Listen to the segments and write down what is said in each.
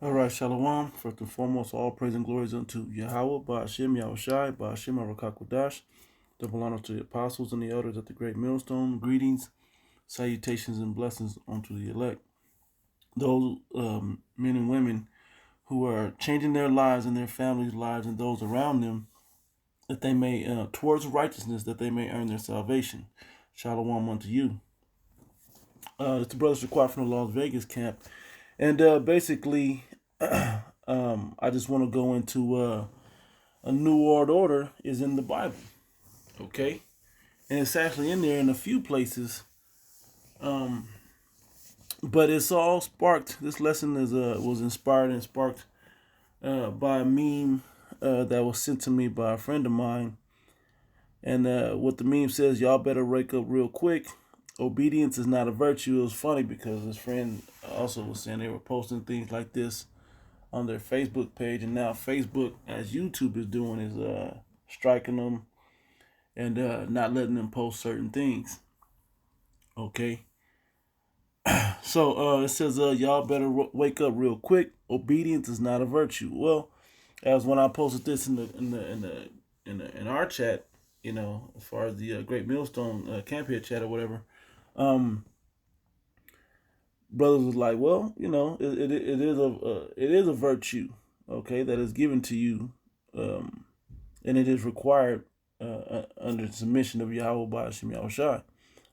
All right, Shalom. First and foremost, all praise and glories unto Yahweh, Ba'ashem, Yahushai, Ba'ashem, Arakakwadash. Double honor to the apostles and the elders at the great millstone. Greetings, salutations, and blessings unto the elect. Those men and women who are changing their lives and their families' lives and those around them, that they may, towards righteousness, that they may earn their salvation. Shalom unto you. It's the Brothers Required from the Las Vegas camp. And basically, I just want to go into a new world order is in the Bible, okay? And it's actually in there in a few places, um, but it's all sparked. This lesson is was inspired and sparked by a meme that was sent to me by a friend of mine. And what the meme says, y'all better wake up real quick. Obedience is not a virtue. It was funny because his friend also was saying they were posting things like this on their Facebook page, and now Facebook, as YouTube is doing, is striking them and not letting them post certain things. Okay, so it says, y'all better wake up real quick. Obedience is not a virtue. Well, as when I posted this in our chat, as far as the Great Millstone Camphead chat or whatever, um, brothers was like, well, it is a virtue, okay, that is given to you, and it is required under the submission of Yahweh Ba'ashim Yahushai.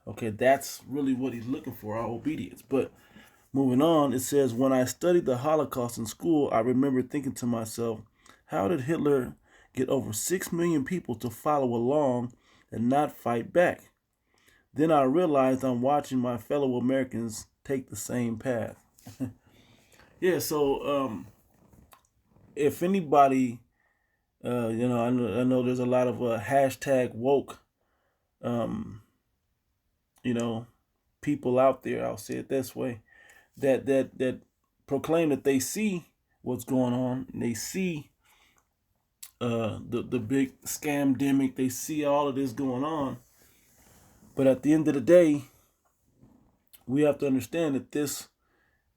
Okay, that's really what he's looking for, our obedience. But moving on, it says, when I studied the Holocaust in school, I remember thinking to myself, how did Hitler get over 6 million people to follow along and not fight back? Then I realized I'm watching my fellow Americans take the same path. Yeah, so if anybody, I know there's a lot of hashtag woke, um, you know, people out there. I'll say it this way, that proclaim that they see what's going on. And they see the big scam demic. They see all of this going on. But at the end of the day, we have to understand that this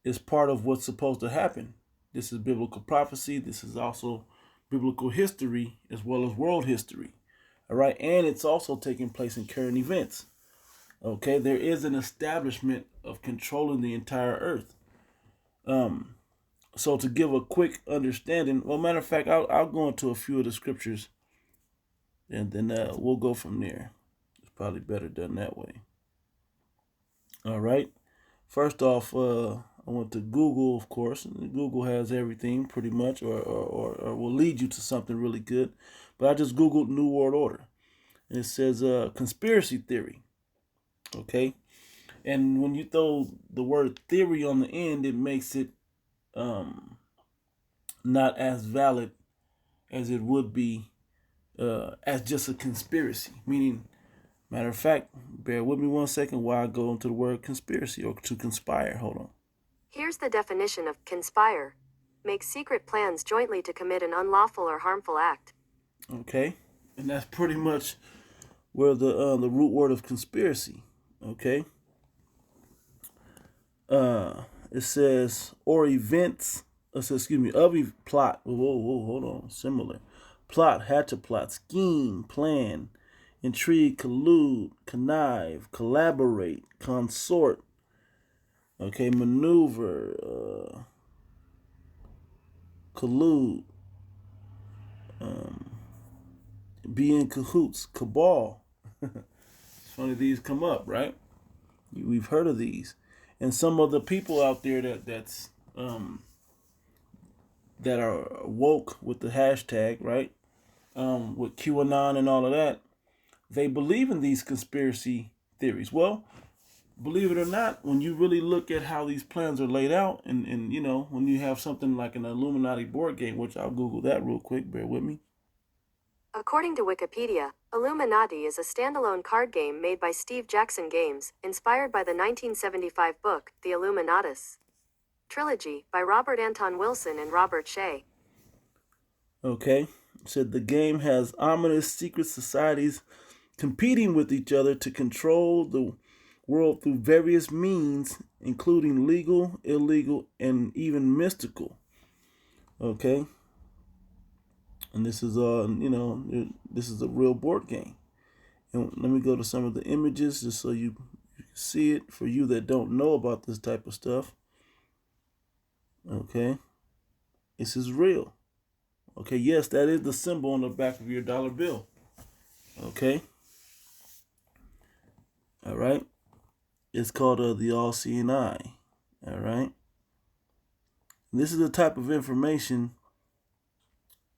is part of what's supposed to happen. This is biblical prophecy. This is also biblical history as well as world history. All right. And it's also taking place in current events. Okay. There is an establishment of controlling the entire earth. So to give a quick understanding, well, matter of fact, I'll go into a few of the scriptures and then we'll go from there. It's probably better done that way. All right. First off, I went to Google, of course. Google has everything pretty much, or will lead you to something really good. But I just Googled New World Order. And it says conspiracy theory. Okay. And when you throw the word theory on the end, it makes it not as valid as it would be as just a conspiracy. Meaning, matter of fact, bear with me 1 second while I go into the word conspiracy or to conspire. Hold on. Here's the definition of conspire. Make secret plans jointly to commit an unlawful or harmful act. Okay, and that's pretty much where the root word of conspiracy. Okay, it says or events. Excuse me, of plot. Whoa, hold on. Similar plot, hatch a plot, scheme, plan, intrigue, collude, connive, collaborate, consort. Okay, maneuver, collude, be in cahoots, cabal. It's funny these come up, right? We've heard of these, and some of the people out there that are woke with the hashtag, right? With QAnon and all of that, they believe in these conspiracy theories. Well, believe it or not, when you really look at how these plans are laid out, and when you have something like an Illuminati board game, which I'll Google that real quick, bear with me. According to Wikipedia, Illuminati is a standalone card game made by Steve Jackson Games, inspired by the 1975 book, The Illuminatus Trilogy, by Robert Anton Wilson and Robert Shea. Okay, it said the game has ominous secret societies competing with each other to control the world through various means, including legal, illegal, and even mystical. Okay, and this is this is a real board game. And let me go to some of the images just so you can see it for you that don't know about this type of stuff. Okay, this is real. Okay, yes, that is the symbol on the back of your dollar bill. Okay, all right. It's called the all-seeing eye. All right. This is the type of information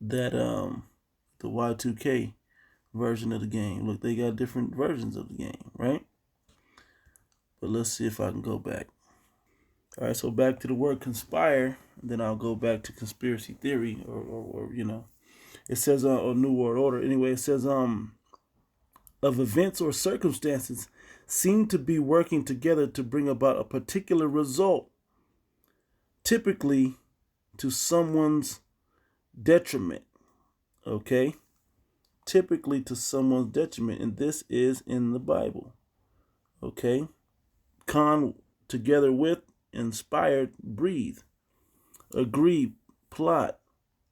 that the Y2K version of the game. Look, they got different versions of the game, right? But let's see if I can go back. All right, so back to the word conspire. Then I'll go back to conspiracy theory, or it says a new world order. Anyway, it says of events or circumstances seem to be working together to bring about a particular result, typically to someone's detriment. Okay, typically to someone's detriment, and this is in the Bible. Okay, con together with, inspired, breathe, agree, plot,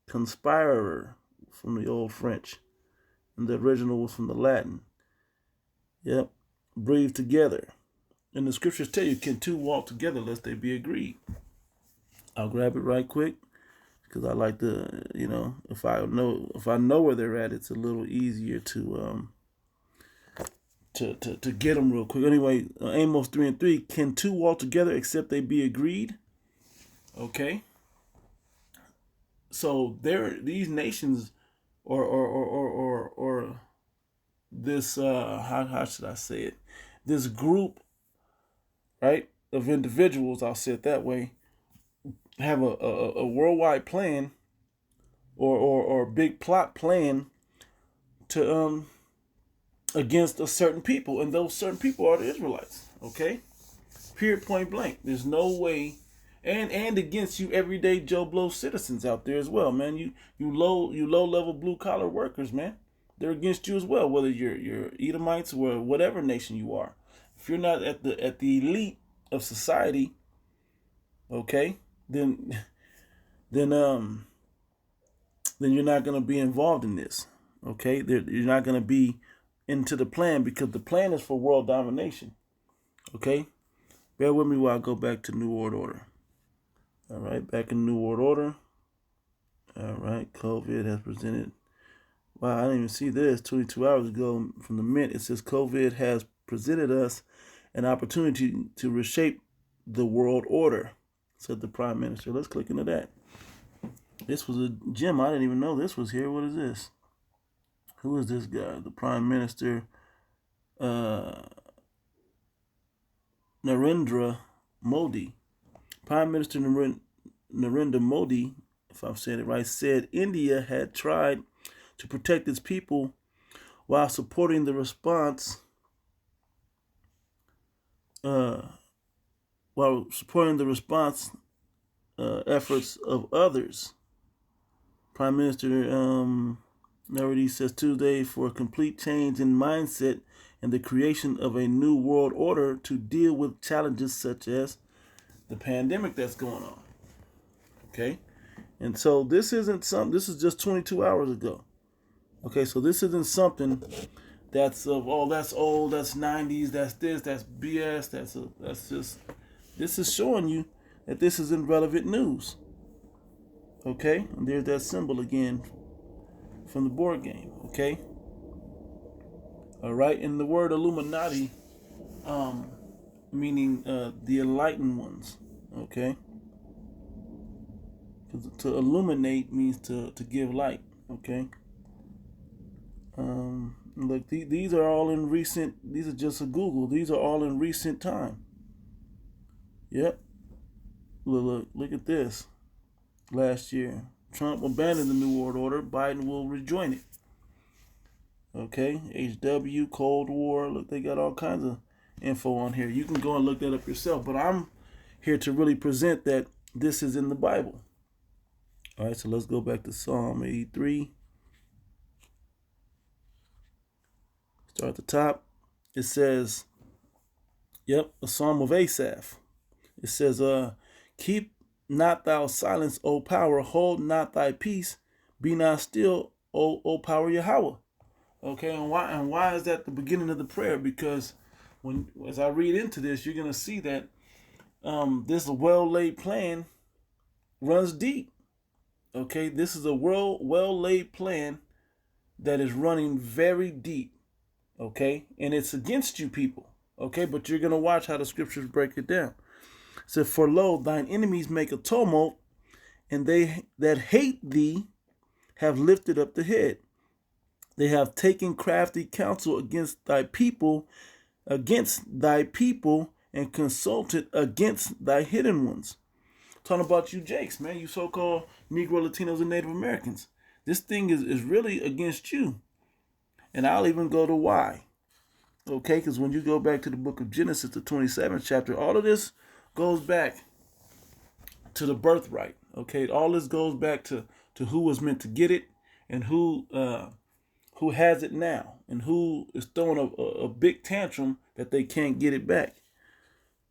conspirer from the old French, and the original was from the Latin. Yep, breathe together. And the scriptures tell you, can two walk together lest they be agreed? I'll grab it right quick because I like to, if I know where they're at, it's a little easier to get them real quick. Anyway, Amos 3:3, can two walk together except they be agreed? Okay, so these nations, or this how should I say it? This group, right, of individuals, I'll say it that way, have a worldwide plan or big plot plan to against a certain people, and those certain people are the Israelites. Okay, period, point blank. There's no way, and against you everyday Joe Blow citizens out there as well, man. You low level blue collar workers, man. They're against you as well, whether you're Edomites or whatever nation you are. If you're not at the elite of society, okay, then then um then you're not going to be involved in this. Okay, you're not going to be into the plan because the plan is for world domination. Okay, bear with me while I go back to New World Order. All right, back in New World Order. All right, COVID has presented. Wow, I didn't even see this 22 hours ago from the Mint. It says COVID has presented us an opportunity to reshape the world order, said the Prime Minister. Let's click into that. This was a gem. I didn't even know this was here. What is this? Who is this guy? The Prime Minister, Narendra Modi. Prime Minister Narendra Modi, if I'm saying it right, said India had tried to protect its people while supporting the response efforts of others. Prime Minister Narendra says Tuesday for a complete change in mindset and the creation of a new world order to deal with challenges such as the pandemic that's going on. Okay, and so this isn't something. This is just 22 hours ago. Okay, so this isn't something that's that's old, that's 90s, that's this, that's BS, that's just. This is showing you that this is in relevant news. Okay, and there's that symbol again from the board game. Okay, all right, and the word Illuminati, meaning the enlightened ones. Okay, to illuminate means to give light. Okay. Look, these are all in recent. These are just a Google. These are all in recent time. Yep. Look at this. Last year, Trump abandoned the New World Order. Biden will rejoin it. Okay. HW, Cold War. Look, they got all kinds of info on here. You can go and look that up yourself. But I'm here to really present that this is in the Bible. All right. So let's go back to Psalm 83. Start at the top. It says, yep, a psalm of Asaph. It says, keep not thou silence, O power, hold not thy peace, be not still, O power Yahweh. Okay, and why is that the beginning of the prayer? Because when as I read into this, you're gonna see that this well laid plan runs deep. Okay, this is a well laid plan that is running very deep. Okay, and it's against you people. Okay, but you're gonna watch how the scriptures break it down. It said, "For lo, thine enemies make a tumult, and they that hate thee have lifted up the head. They have taken crafty counsel against thy people, and consulted against thy hidden ones." Talking about you Jakes, man, you so-called Negro, Latinos, and Native Americans. This thing is really against you. And I'll even go to why. Okay, because when you go back to the book of Genesis, the 27th chapter, all of this goes back to the birthright. Okay, all this goes back to who was meant to get it, and who has it now, and who is throwing a big tantrum that they can't get it back.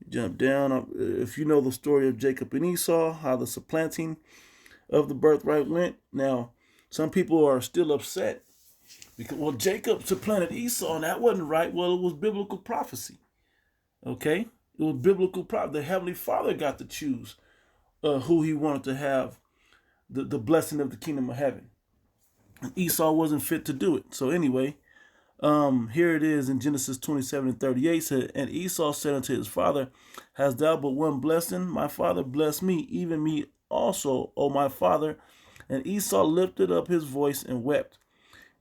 Jump down. If you know the story of Jacob and Esau, how the supplanting of the birthright went. Now, some people are still upset because, well, Jacob supplanted Esau, and that wasn't right. Well, it was biblical prophecy. Okay, it was biblical prophecy. The Heavenly Father got to choose who He wanted to have the blessing of the kingdom of heaven. And Esau wasn't fit to do it. So anyway, here it is in Genesis 27:38 said, "And Esau said unto his father, Hast thou but one blessing? My father bless me, even me also, O my father. And Esau lifted up his voice and wept.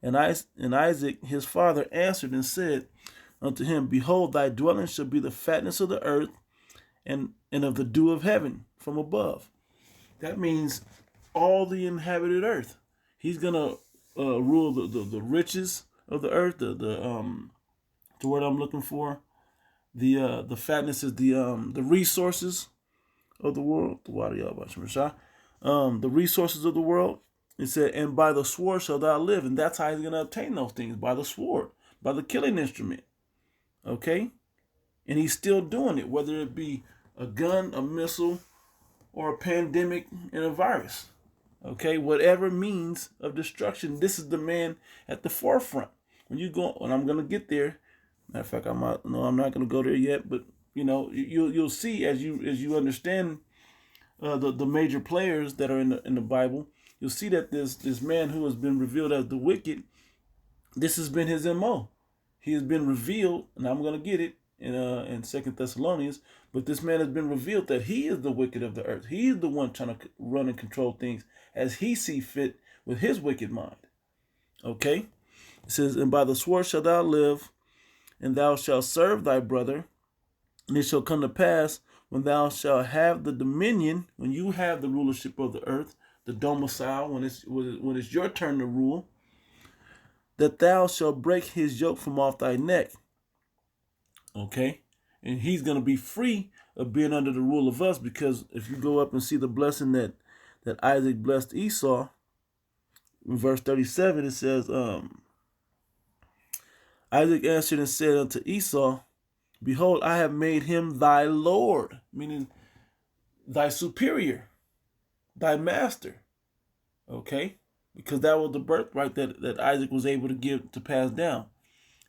And Isaac his father answered and said unto him, Behold, thy dwelling shall be the fatness of the earth, and of the dew of heaven from above." That means all the inhabited earth. He's gonna rule the riches of the earth. The word I'm looking for. The fatness is the resources of the world. The resources of the world. It said, "And by the sword shall thou live," and that's how he's gonna obtain those things, by the sword, by the killing instrument. Okay, and he's still doing it, whether it be a gun, a missile, or a pandemic and a virus. Okay, whatever means of destruction, this is the man at the forefront. When you go, and I'm gonna get there. Matter of fact, I'm not gonna go there yet, but you'll see as you understand the major players that are in the Bible. You'll see that this man who has been revealed as the wicked, this has been his MO. He has been revealed, and I'm gonna get it in 2 Thessalonians. But this man has been revealed that he is the wicked of the earth. He is the one trying to run and control things as he see fit with his wicked mind. Okay? It says, "And by the sword shalt thou live, and thou shalt serve thy brother. And it shall come to pass, when thou shalt have the dominion," when you have the rulership of the earth, the domicile, when it's your turn to rule, "that thou shalt break his yoke from off thy neck." Okay? And he's going to be free of being under the rule of us, because if you go up and see the blessing that Isaac blessed Esau, in verse 37, it says, Isaac answered and said unto Esau, "Behold, I have made him thy Lord," meaning thy superior, thy master. Okay? Because that was the birthright that Isaac was able to pass down.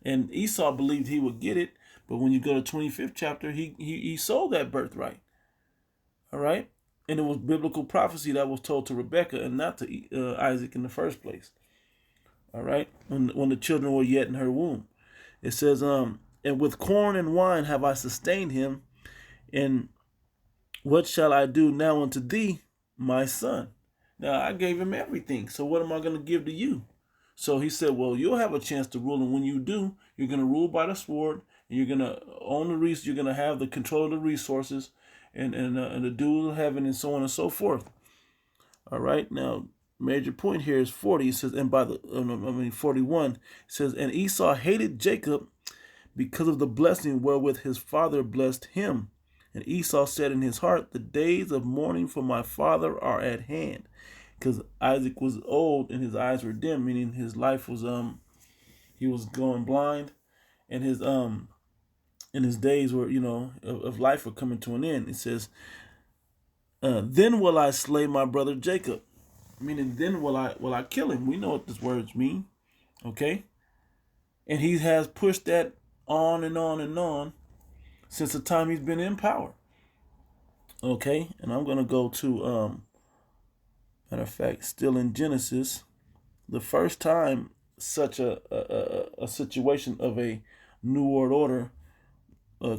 And Esau believed he would get it, but when you go to 25th chapter, he sold that birthright. All right? And it was biblical prophecy that was told to Rebekah and not to Isaac in the first place. All right? When the children were yet in her womb. It says, "And with corn and wine have I sustained him, and what shall I do now unto thee, my son?" Now, I gave him everything, so what am I going to give to you? So he said, well, you'll have a chance to rule, and when you do, you're going to rule by the sword, and you're going to own the resources, you're going to have the control of the resources, and the dew of heaven, and so on and so forth. All right, now, major point here is 40. It says, and 41, it says, "And Esau hated Jacob because of the blessing wherewith his father blessed him. And Esau said in his heart, The days of mourning for my father are at hand." Because Isaac was old and his eyes were dim, meaning his life was he was going blind, and his days were of life were coming to an end. It says, Then will I slay my brother Jacob. Meaning, then will I kill him. We know what these words mean. Okay? And he has pushed that on and on and on since the time he's been in power. Okay? And I'm going to go to, matter of fact, still in Genesis, the first time such a situation of a New World Order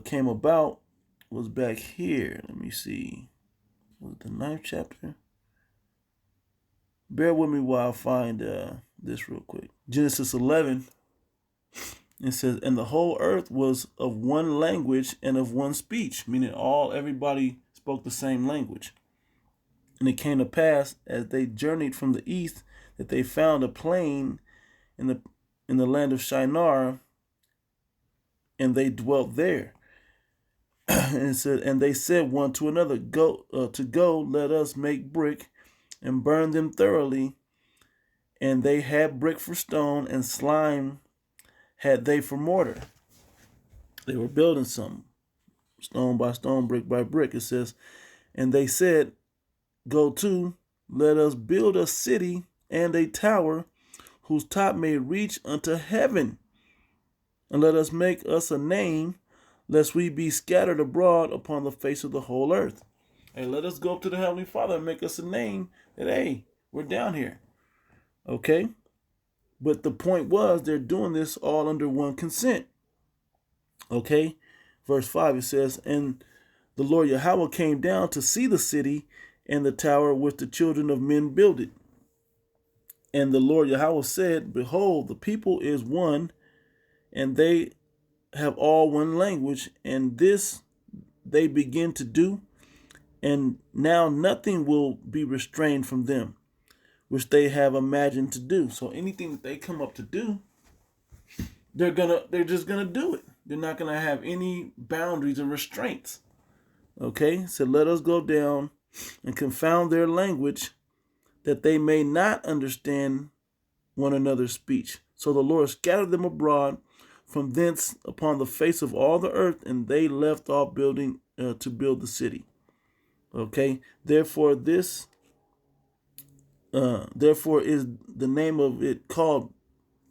came about was back here. Let me see. Was it the 9th chapter? Bear with me while I find this real quick. Genesis 11. It says, and the whole earth was of one language and of one speech, meaning everybody spoke the same language. And it came to pass as they journeyed from the east that they found a plain in the land of Shinar, and they dwelt there. And it said, and they said one to another, go, let us make brick and burn them thoroughly. And they had brick for stone, and slime had they for mortar. They were building something, stone by stone, brick by brick. It says, and they said, go to, let us build a city and a tower whose top may reach unto heaven. And let us make us a name, lest we be scattered abroad upon the face of the whole earth. Hey, let us go up to the Heavenly Father and make us a name that, hey, we're down here. Okay? But the point was, they're doing this all under one consent. Okay? Verse 5, it says, and the Lord Yahweh came down to see the city and the tower which the children of men builded. And the Lord Yahweh said, behold, the people is one, and they have all one language, and this they begin to do, and now nothing will be restrained from them, which they have imagined to do. So anything that they come up to do, they're just gonna do it. They're not gonna have any boundaries or restraints. Okay, so let us go down and confound their language, that they may not understand one another's speech. So the Lord scattered them abroad from thence upon the face of all the earth, and they left off building to build the city. Okay, therefore is the name of it called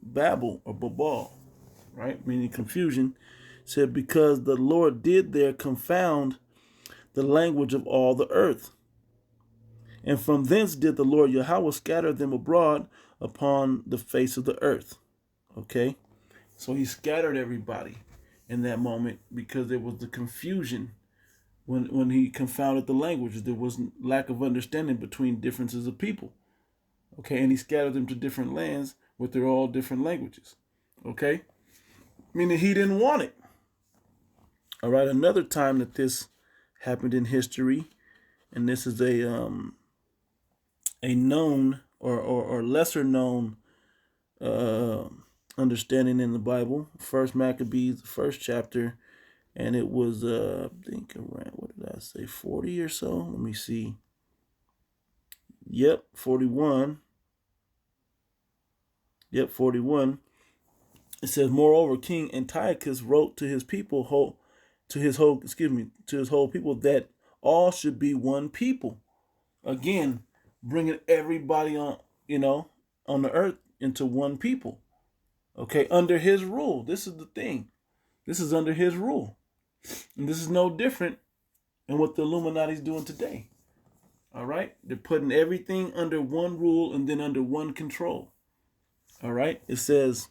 Babel or Babal, right? Meaning confusion. It said, because the Lord did there confound the language of all the earth. And from thence did the Lord Yahweh scatter them abroad upon the face of the earth. Okay? So he scattered everybody in that moment because there was the confusion when he confounded the languages. There was lack of understanding between differences of people. Okay? And he scattered them to different lands with their all different languages. Okay? Meaning he didn't want it. All right? Another time that this happened in history, and this is a known or lesser known understanding in the Bible. First Maccabees, the first chapter, and it was I think around, what did I say, 40 or so? Let me see. Yep, 41. Yep, 41. It says, moreover, King Antiochus wrote to his people, to his whole people, that all should be one people. Again, bringing everybody on the earth into one people. Okay, under his rule. This is the thing. This is under his rule. And this is no different than what the Illuminati is doing today. All right? They're putting everything under one rule and then under one control. All right? It says,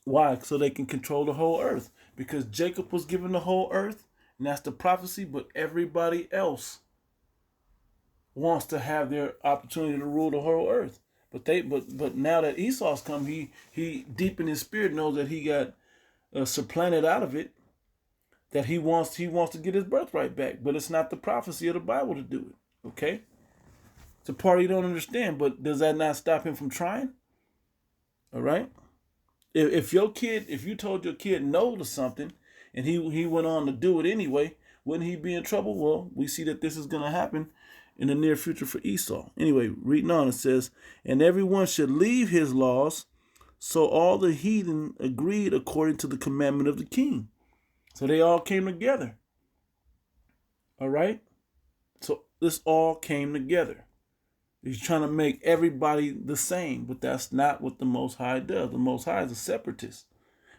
why? So they can control the whole earth. Because Jacob was given the whole earth, and that's the prophecy, but everybody else wants to have their opportunity to rule the whole earth. But now that Esau's come, he deep in his spirit knows that he got supplanted out of it. That he wants to get his birthright back, but it's not the prophecy of the Bible to do it. Okay, it's a part you don't understand, but does that not stop him from trying? All right. If you told your kid no to something, and he went on to do it anyway, wouldn't he be in trouble? Well, we see that this is going to happen in the near future for Esau. Anyway, reading on, it says, and everyone should leave his laws. So all the heathen agreed according to the commandment of the king. So they all came together. All right. So this all came together. He's trying to make everybody the same, but that's not what the Most High does. The Most High is a separatist.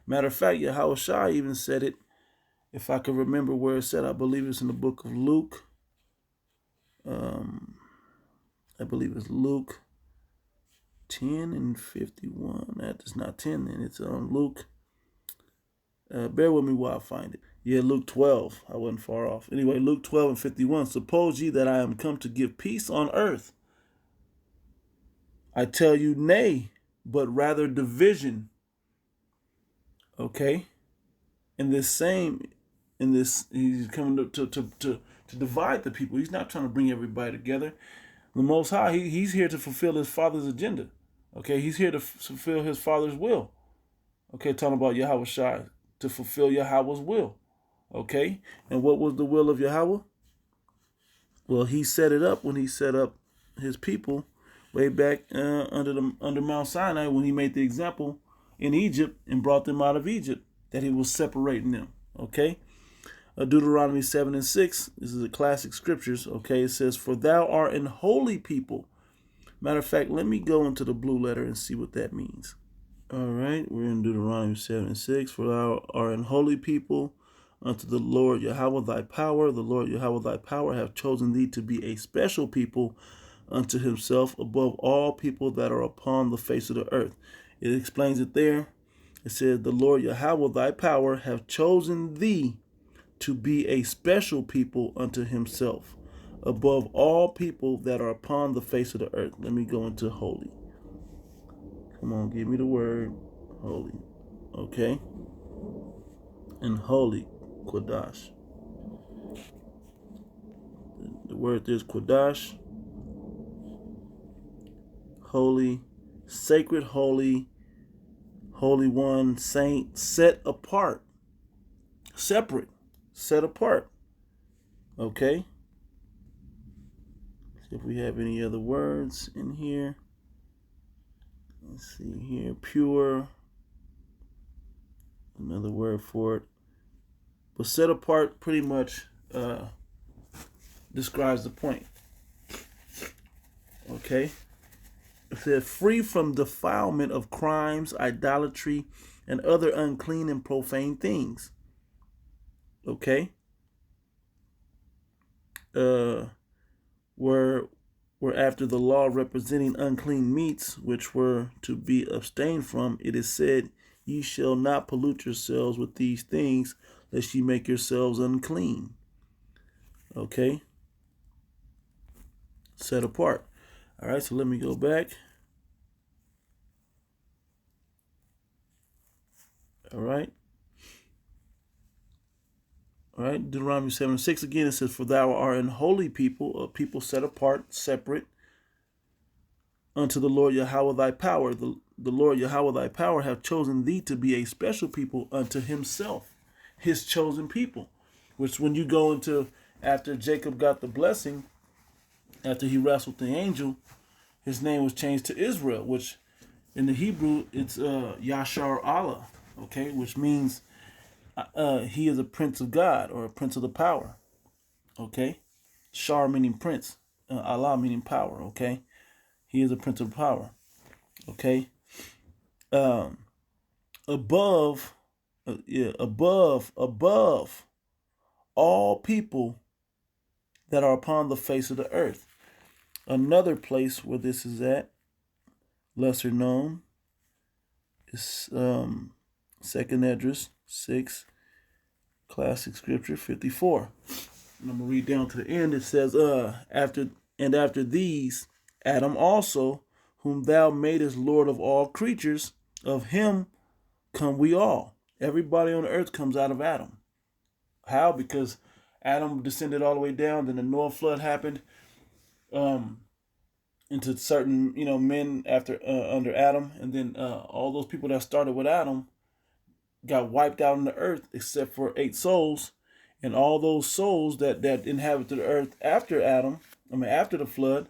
Matter of fact, Yahweh Shai even said it. If I could remember where it said, I believe it's in the book of Luke. I believe it's Luke 10 and 51. That is not 10, then it's Luke. Bear with me while I find it. Yeah, Luke 12. I wasn't far off. Anyway, Luke 12 and 51. Suppose ye that I am come to give peace on earth. I tell you, nay, but rather division. Okay? He's coming to divide the people. He's not trying to bring everybody together. The Most High, he's here to fulfill his Father's agenda. Okay, he's here to fulfill his Father's will. Okay, talking about Yahweh Shai, to fulfill Yahweh's will. Okay, and what was the will of Yahweh? Well, he set it up when he set up his people way back under Mount Sinai, when he made the example in Egypt and brought them out of Egypt, that he was separating them. Okay, Deuteronomy 7 and 6. This is a classic scriptures. Okay, it says, "For thou art an holy people." Matter of fact, let me go into the blue letter and see what that means. All right, we're in Deuteronomy 7 and 6. "For thou art an holy people unto the Lord Yahweh thy power. The Lord Yahweh thy power hath chosen thee to be a special people unto himself above all people that are upon the face of the earth." It explains it there. It says, "The Lord Yahweh thy power hath chosen thee to be a special people unto himself above all people that are upon the face of the earth." Let me go into holy. Come on, give me the word holy. Okay. And holy, Kodash. The word is Kodash. Holy, sacred, holy, holy one, saint, set apart, separate, set apart. Okay. See if we have any other words in here. Let's see here. Pure. Another word for it. But set apart pretty much describes the point. Okay. It says, "Free from defilement of crimes, idolatry, and other unclean and profane things." Okay. Where after the law representing unclean meats, which were to be abstained from, it is said, "Ye shall not pollute yourselves with these things, lest ye make yourselves unclean." Okay. Set apart. All right, so let me go back. All right. All right, Deuteronomy 7 and 6 again, it says, "For thou art an holy people, a people set apart, separate, unto the Lord Yahweh thy power. The Lord Yahweh thy power hath chosen thee to be a special people unto himself," his chosen people. Which when you go into, after Jacob got the blessing, after he wrestled the angel, his name was changed to Israel, which in the Hebrew, it's Yashar Allah, okay, which means he is a prince of God, or a prince of the power, okay? Shar meaning prince, Allah meaning power, okay? He is a prince of power, okay? Above all people that are upon the face of the earth. Another place where this is at, lesser known, is Second Esdras 6, classic scripture 54. And I'm gonna read down to the end. It says, after these, Adam also, whom thou madest Lord of all creatures, of him come we all. Everybody on the earth comes out of Adam. How? Because Adam descended all the way down, then the Noah flood happened into certain, men after under Adam, and then all those people that started with Adam got wiped out on the earth except for 8 souls, and all those souls that inhabited the earth after Adam, after the flood,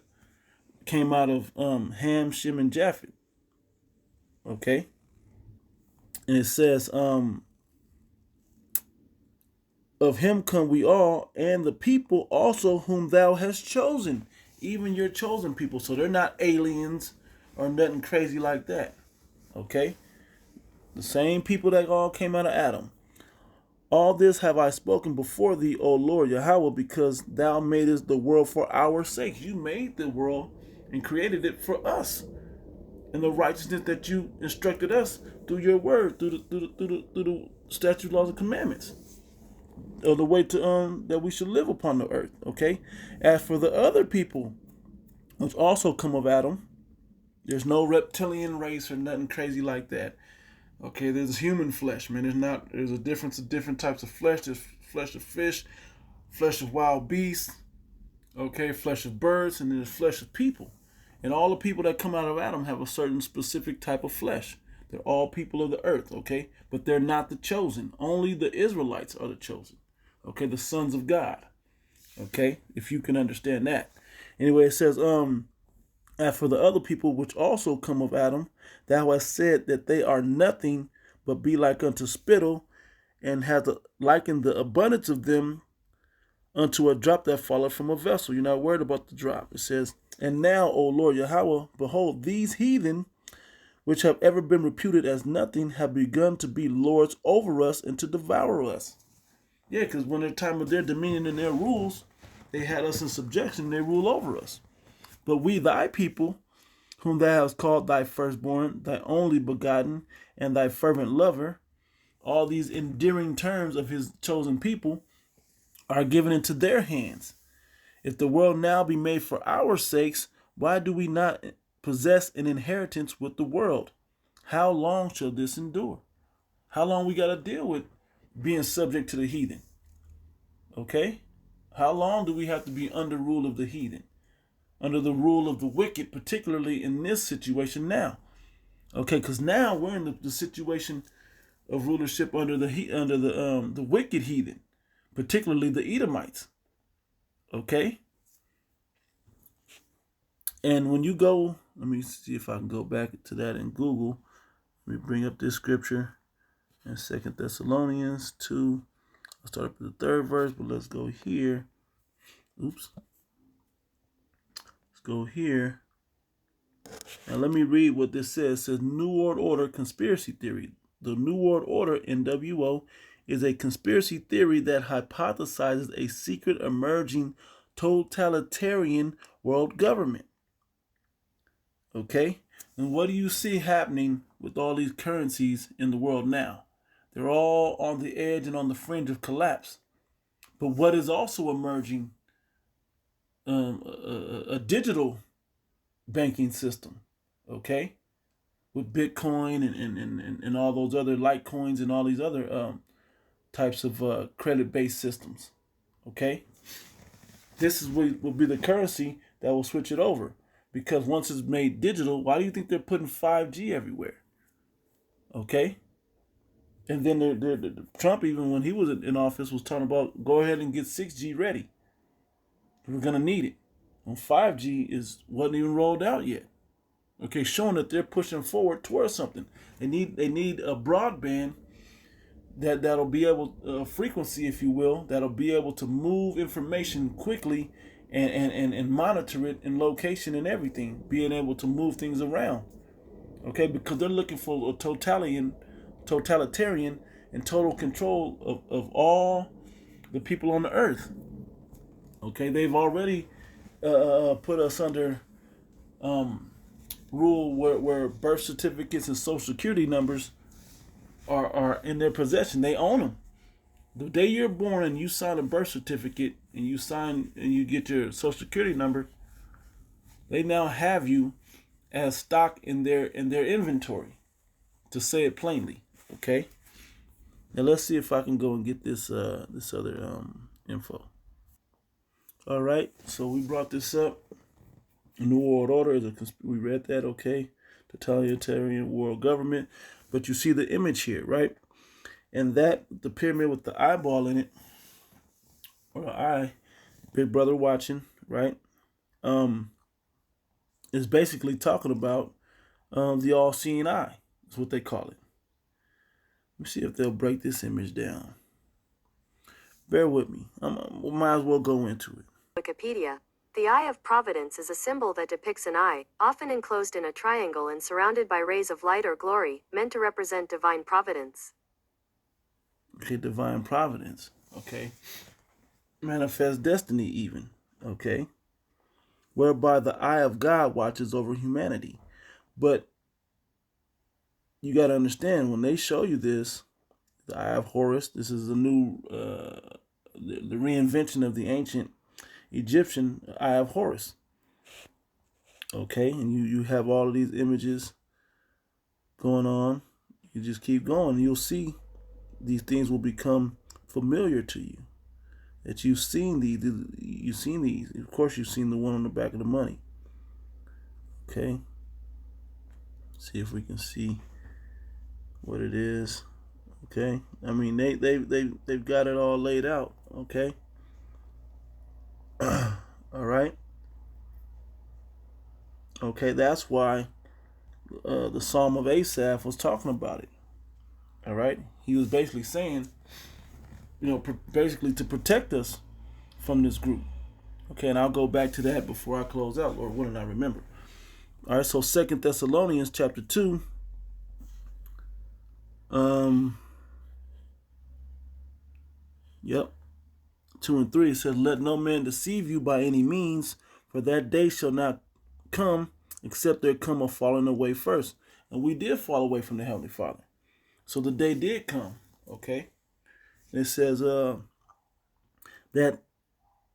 came out of Ham, Shem, and Japheth. Okay, and it says of him come we all, and the people also whom thou hast chosen, even your chosen people. So they're not aliens or nothing crazy like that. Okay? The same people that all came out of Adam. All this have I spoken before thee, O Lord Yahweh, because thou madest the world for our sake. You made the world and created it for us, and the righteousness that you instructed us through your word, through the statutes, laws, and commandments, or the way to that we should live upon the earth. Okay. As for the other people, which also come of Adam, there's no reptilian race or nothing crazy like that. Okay, there's human flesh, man. There's a difference of different types of flesh. There's flesh of fish, flesh of wild beasts, okay, flesh of birds, and there's flesh of people. And all the people that come out of Adam have a certain specific type of flesh. They're all people of the earth, okay? But they're not the chosen. Only the Israelites are the chosen. Okay, the sons of God. Okay, if you can understand that. Anyway, it says, as for the other people which also come of Adam, thou hast said that they are nothing but be like unto spittle, and hast likened the abundance of them unto a drop that falleth from a vessel. You're not worried about the drop. It says, and now, O Lord Yahweh, behold, these heathen, which have ever been reputed as nothing, have begun to be lords over us and to devour us. Yeah, because when the time of their dominion and their rules, they had us in subjection, they rule over us. But we, thy people, whom thou hast called thy firstborn, thy only begotten, and thy fervent lover, all these endearing terms of his chosen people, are given into their hands. If the world now be made for our sakes, why do we not possess an inheritance with the world? How long shall this endure? How long we got to deal with being subject to the heathen? Okay? How long do we have to be under rule of the heathen? Under the rule of the wicked, particularly in this situation now. Okay, because now we're in the situation of rulership under the wicked heathen, particularly the Edomites. Okay? And when you go, let me see if I can go back to that in Google. Let me bring up this scripture in 2 Thessalonians 2. I'll start up with the third verse, but let's go here. Oops. Let's go here. Now let me read what this says. It says New World Order conspiracy theory. The New World Order, NWO, is a conspiracy theory that hypothesizes a secret emerging totalitarian world government. Okay? And what do you see happening with all these currencies in the world now? They're all on the edge and on the fringe of collapse. But what is also emerging? A digital banking system, okay? With Bitcoin and all those other Litecoins and all these other types of credit-based systems, okay? This is what will be the currency that will switch it over. Because once it's made digital, why do you think they're putting 5G everywhere? Okay? And then Trump, even when he was in office, was talking about go ahead and get 6G ready. We're going to need it. And 5G wasn't even rolled out yet. Okay, showing that they're pushing forward towards something. They need a broadband that'll be able, frequency, if you will, that'll be able to move information quickly and monitor it in location and everything, being able to move things around. Okay, because they're looking for a totalitarian and total control of all the people on the earth. Okay, they've already put us under rule where birth certificates and social security numbers are in their possession. They own them. The day you're born and you sign a birth certificate and you get your social security number, they now have you as stock in their inventory, to say it plainly. Okay. Now let's see if I can go and get this other info. All right. So we brought this up. New World Order we read that. Okay. Totalitarian world government. But you see the image here, right? And that the pyramid with the eyeball in it, or eye, Big Brother watching, right? Is basically talking about the all-seeing eye. That's what they call it. Let me see if they'll break this image down. Bear with me. We might as well go into it. Wikipedia. The eye of providence is a symbol that depicts an eye, often enclosed in a triangle and surrounded by rays of light or glory, meant to represent divine providence. Okay, divine providence. Okay. Manifest destiny even. Okay. Whereby the eye of God watches over humanity. But you got to understand, when they show you this, the eye of Horus, this is a new, the reinvention of the ancient Egyptian eye of Horus. Okay, and you have all of these images going on. You just keep going. You'll see these things will become familiar to you. That you've seen you've seen these. Of course, you've seen the one on the back of the money. Okay. See if we can see what it is. Okay. I mean, they've got it all laid out. Okay. All right. Okay, that's why the Psalm of Asaph was talking about it. All right. He was basically saying, basically to protect us from this group. Okay, and I'll go back to that before I close out, Lord willing, I remember. All right, so 2 Thessalonians chapter 2. Yep. 2 and 3 says, let no man deceive you by any means, for that day shall not come except there come a falling away first. And we did fall away from the Heavenly Father. So the day did come. Okay. And it says that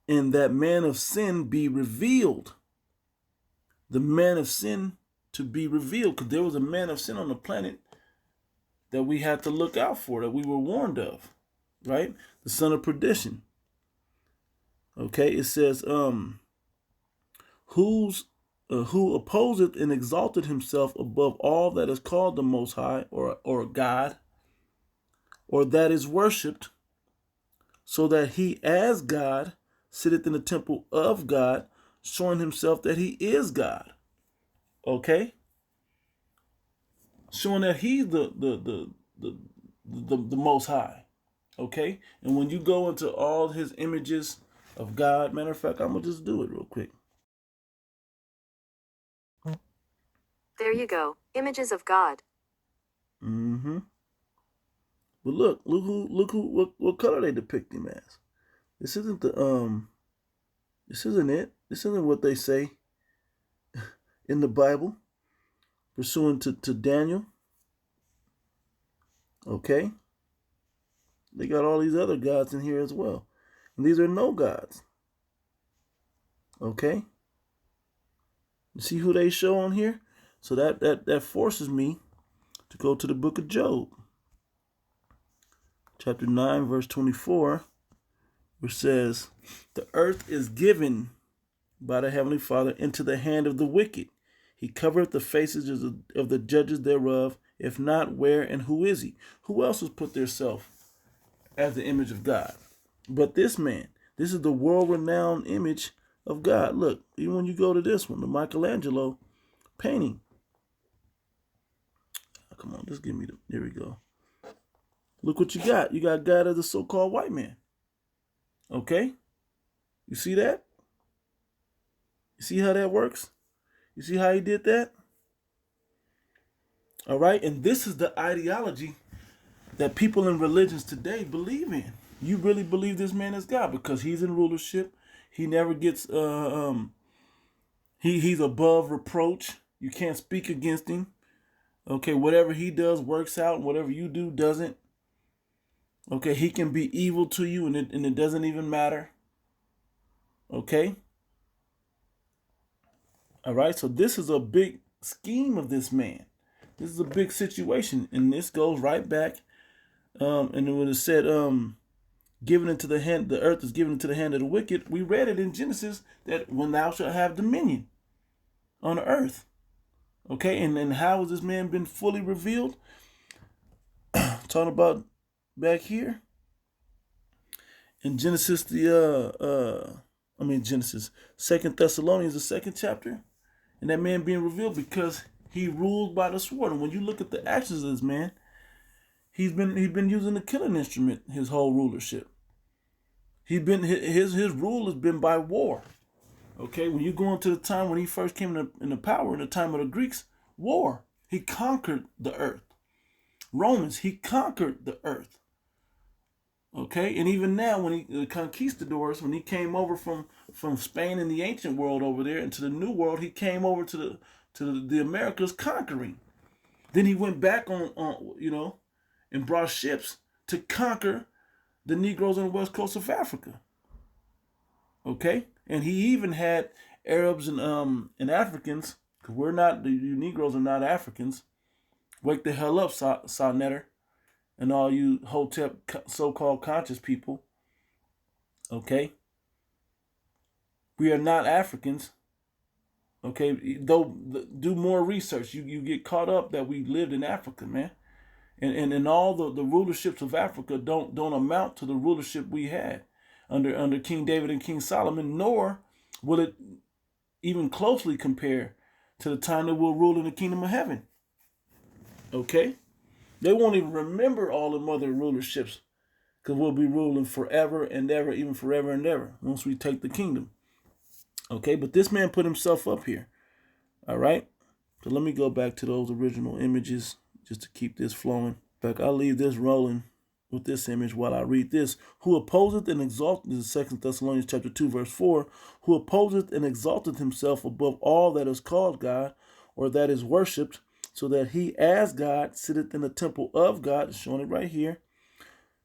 in that man of sin be revealed. The man of sin to be revealed. Because there was a man of sin on the planet that we had to look out for, that we were warned of. Right? The son of perdition. Okay, it says, who opposeth and exalted himself above all that is called the Most High, or God, or that is worshipped, so that he as God sitteth in the temple of God, showing himself that he is God. Okay? Showing that he's the Most High. Okay? And when you go into all his images of God, matter of fact, I'm going to just do it real quick. There you go. Images of God. Mm-hmm. But look what color they depict him as. This isn't this isn't it. This isn't what they say in the Bible, pursuant to Daniel. Okay? They got all these other gods in here as well. And these are no gods. Okay? You see who they show on here? So that forces me to go to the book of Job. Chapter 9, verse 24, which says, the earth is given by the Heavenly Father into the hand of the wicked. He covereth the faces of the judges thereof. If not, where and who is he? Who else has put theirself as the image of God? But this man. This is the world-renowned image of God. Look, even when you go to this one, the Michelangelo painting. Oh, come on, just give me there we go. Look what you got. You got God as a so-called white man. Okay? You see that? You see how that works? You see how he did that? All right? And this is the ideology that people in religions today believe in. You really believe this man is God because he's in rulership. He never gets he's above reproach. You can't speak against him. Okay, whatever he does works out, and whatever you do doesn't. Okay, he can be evil to you and it doesn't even matter. Okay? All right, so this is a big scheme of this man. This is a big situation, and this goes right back. And it would have said, given into the hand, the earth is given into the hand of the wicked. We read it in Genesis that when thou shalt have dominion on the earth. Okay, and how has this man been fully revealed? Talking about back here in Genesis, Genesis, 2 Thessalonians, the 2nd chapter, and that man being revealed because he ruled by the sword. And when you look at the actions of this man, he's been using the killing instrument his whole rulership. His rule has been by war. Okay, when you go into the time when he first came into power, in the time of the Greeks, war. He conquered the earth. Romans, he conquered the earth. Okay, and even now, when the conquistadors, when he came over from Spain and the ancient world over there into the New World, he came over to the Americas conquering. Then he went back on and brought ships to conquer the Negroes on the west coast of Africa. Okay, and he even had Arabs and Africans, because we're not, the Negroes are not Africans. Wake the hell up, Sa and all you Hotep so-called conscious people. Okay, we are not Africans. Okay, though do more research. You get caught up that we lived in Africa, man. And all the rulerships of Africa don't amount to the rulership we had under King David and King Solomon, nor will it even closely compare to the time that we'll rule in the kingdom of heaven. Okay? They won't even remember all the other rulerships, because we'll be ruling forever and ever, even forever and ever, once we take the kingdom. Okay, but this man put himself up here. All right? So let me go back to those original images just to keep this flowing. In fact, I'll leave this rolling with this image while I read this. Who opposeth and exalteth, this is 2 Thessalonians chapter 2, verse 4. Who opposeth and exalteth himself above all that is called God, or that is worshipped, so that he as God sitteth in the temple of God, showing it right here,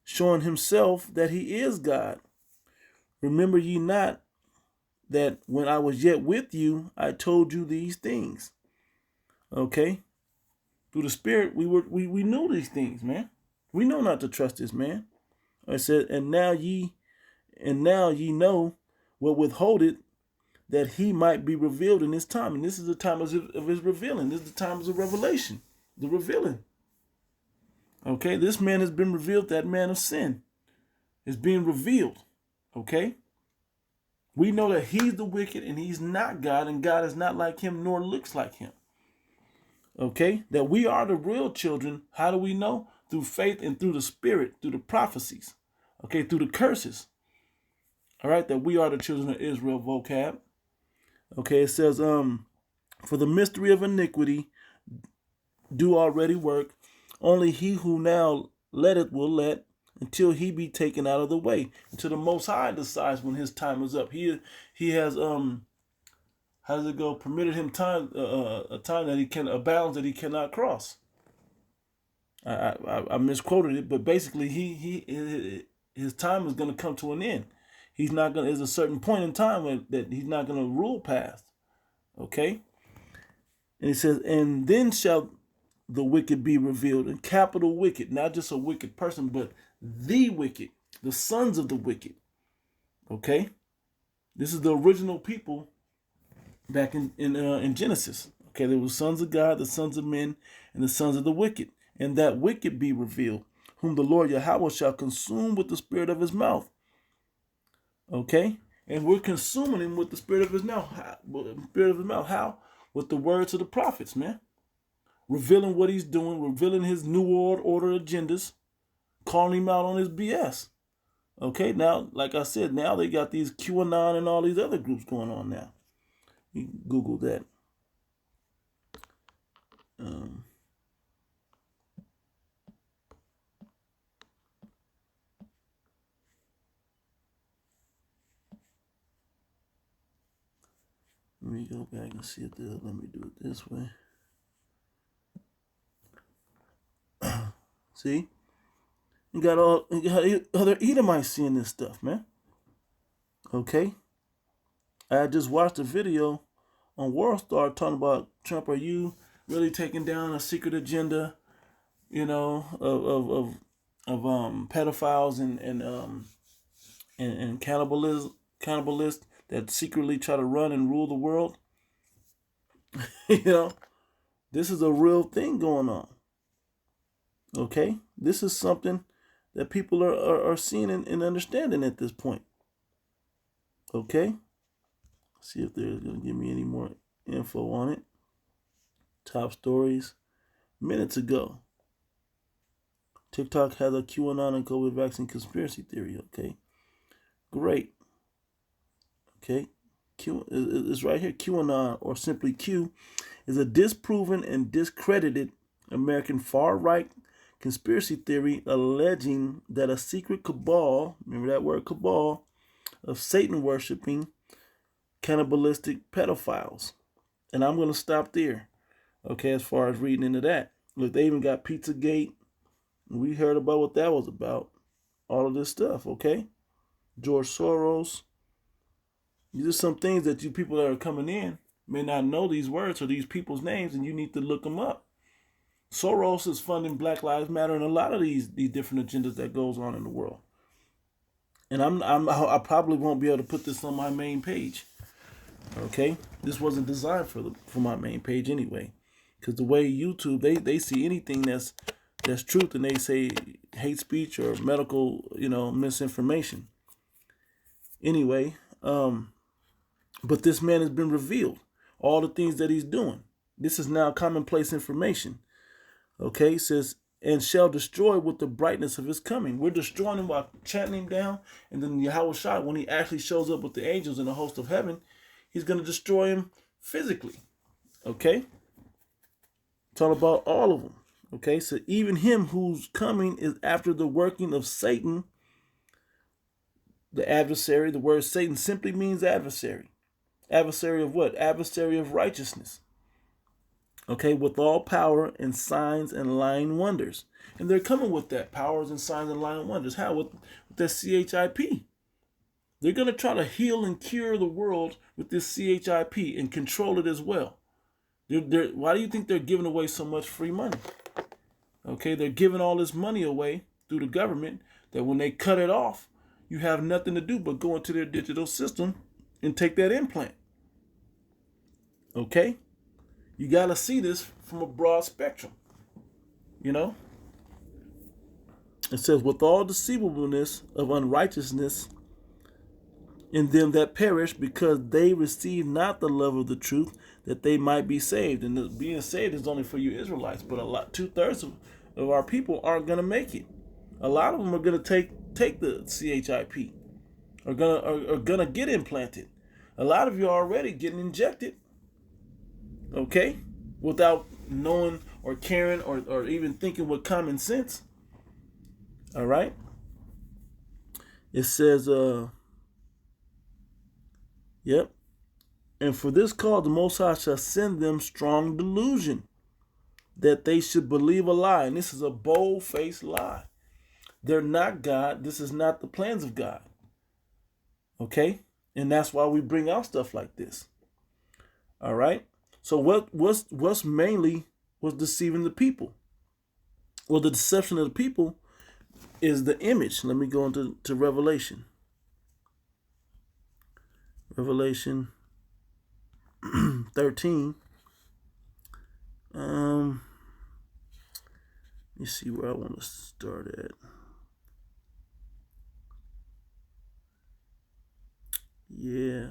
showing himself that he is God. Remember ye not that when I was yet with you, I told you these things. Okay? Through the Spirit, we knew these things, man. We know not to trust this man. I said, and now ye know what withholdeth, that he might be revealed in his time. And this is the time of his revealing. This is the time of the revelation, the revealing. Okay, this man has been revealed, that man of sin is being revealed. Okay? We know that he's the wicked and he's not God, and God is not like him nor looks like him. Okay? That we are the real children. How do we know? Through faith and through the Spirit, through the prophecies. Okay? Through the curses. All right? That we are the children of Israel, vocab. Okay? It says, for the mystery of iniquity do already work. Only he who now letteth will let, until he be taken out of the way. Until the Most High decides when his time is up. He has how does it go? Permitted him time a time that he can, a bounds that he cannot cross. I misquoted it, but basically his time is going to come to an end. He's not going. There's a certain point in time that he's not going to rule past. Okay. And he says, and then shall the wicked be revealed, and capital wicked, not just a wicked person, but the wicked, the sons of the wicked. Okay, this is the original people back in Genesis. Okay, there were sons of God, the sons of men, and the sons of the wicked, and that wicked be revealed, whom the Lord Yahweh shall consume with the spirit of his mouth. Okay, and we're consuming him with the spirit of his mouth. How? With the words of the prophets, man. Revealing what he's doing, revealing his new world order agendas, calling him out on his BS. Okay, now, like I said, now they got these QAnon and all these other groups going on now. You can Google that. Let me go back and see if let me do it this way. See? You got other Edomites seeing this stuff, man. Okay? I just watched a video on WorldStar talking about Trump. Are you really taking down a secret agenda, of pedophiles and cannibalists that secretly try to run and rule the world? This is a real thing going on. Okay? This is something that people are seeing and understanding at this point. Okay? See if they're going to give me any more info on it. Top stories. Minutes ago. TikTok has a QAnon and COVID vaccine conspiracy theory. Okay? Great. Okay. Q is right here. QAnon, or simply Q, is a disproven and discredited American far right conspiracy theory alleging that a secret cabal, remember that word cabal, of Satan worshiping cannibalistic pedophiles. And I'm going to stop there. Okay, as far as reading into that. Look, they even got Pizzagate. We heard about what that was about. All of this stuff, okay? George Soros. These are some things that you people that are coming in may not know these words or these people's names, and you need to look them up. Soros is funding Black Lives Matter and a lot of these different agendas that goes on in the world. And I probably won't be able to put this on my main page. Okay, this wasn't designed for my main page anyway, because the way YouTube they see anything that's truth and they say hate speech or medical misinformation. Anyway, but this man has been revealed. All the things that he's doing. This is now commonplace information. Okay, it says, and shall destroy with the brightness of his coming. We're destroying him by chatting him down. And then Yahweh Shai, when he actually shows up with the angels and the host of heaven, he's going to destroy him physically. Okay? It's all about all of them. Okay, so even him who's coming is after the working of Satan, the adversary. The word Satan simply means adversary. Adversary of what? Adversary of righteousness. Okay, with all power and signs and lying wonders. And they're coming with that, powers and signs and lying wonders. How? With that CHIP. They're going to try to heal and cure the world with this CHIP and control it as well. Why do you think they're giving away so much free money? Okay, they're giving all this money away through the government that when they cut it off, you have nothing to do but go into their digital system and take that implant. Okay? You got to see this from a broad spectrum. You know? It says, with all deceivableness of unrighteousness in them that perish, because they receive not the love of the truth, that they might be saved. And the being saved is only for you Israelites, but 2/3 of our people aren't going to make it. A lot of them are going to take the CHIP, are gonna get implanted. A lot of you are already getting injected. Okay, without knowing or caring or even thinking with common sense. All right. It says, yep. And for this cause the Most High shall send them strong delusion, that they should believe a lie. And this is a bold-faced lie. They're not God. This is not the plans of God. Okay? And that's why we bring out stuff like this. All right? So what's mainly was deceiving the people? Well, the deception of the people is the image. Let me go into Revelation. Revelation 13. Let me see where I want to start at. Yeah.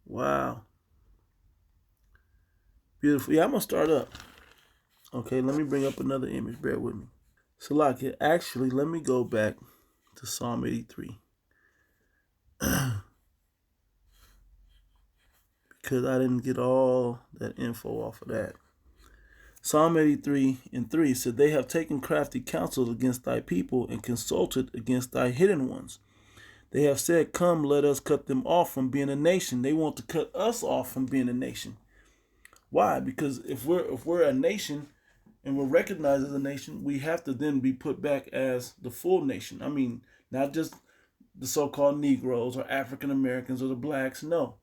Wow. Beautiful. Yeah, I'm going to start up. Okay, let me bring up another image. Bear with me. So, actually, let me go back to Psalm 83. Because I didn't get all that info off of that. Psalm 83:3 said, they have taken crafty counsels against thy people and consulted against thy hidden ones. They have said, come, let us cut them off from being a nation. They want to cut us off from being a nation. Why? Because if we're a nation and we're recognized as a nation, we have to then be put back as the full nation. I mean, not just the so-called Negroes or African Americans or the blacks. No,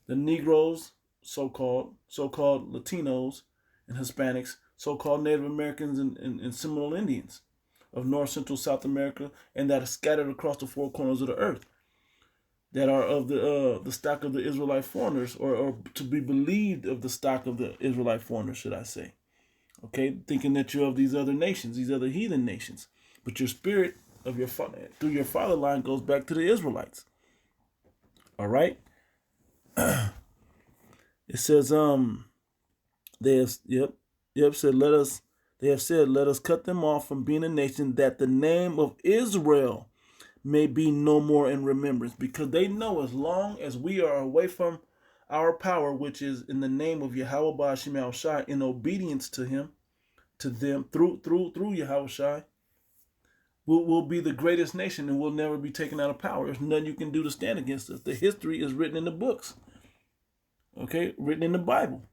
the Negroes, so-called Latinos and Hispanics, so-called Native Americans and Seminole Indians of North, Central, South America, and that are scattered across the four corners of the earth, that are of the stock of the Israelite foreigners, or to be believed of the stock of the Israelite foreigners, should I say. Okay, thinking that you're of these other nations, these other heathen nations, but your spirit of your through your father line goes back to the Israelites. All right. It says, Yep, said they have said, let us cut them off from being a nation, that the name of Israel may be no more in remembrance. Because they know as long as we are away from our power, which is in the name of Yahweh Ba'ashim Al Shai, in obedience to him, to them, through Yahweh Shai, we'll be the greatest nation and we'll never be taken out of power. There's nothing you can do to stand against us. The history is written in the books. Okay, written in the Bible.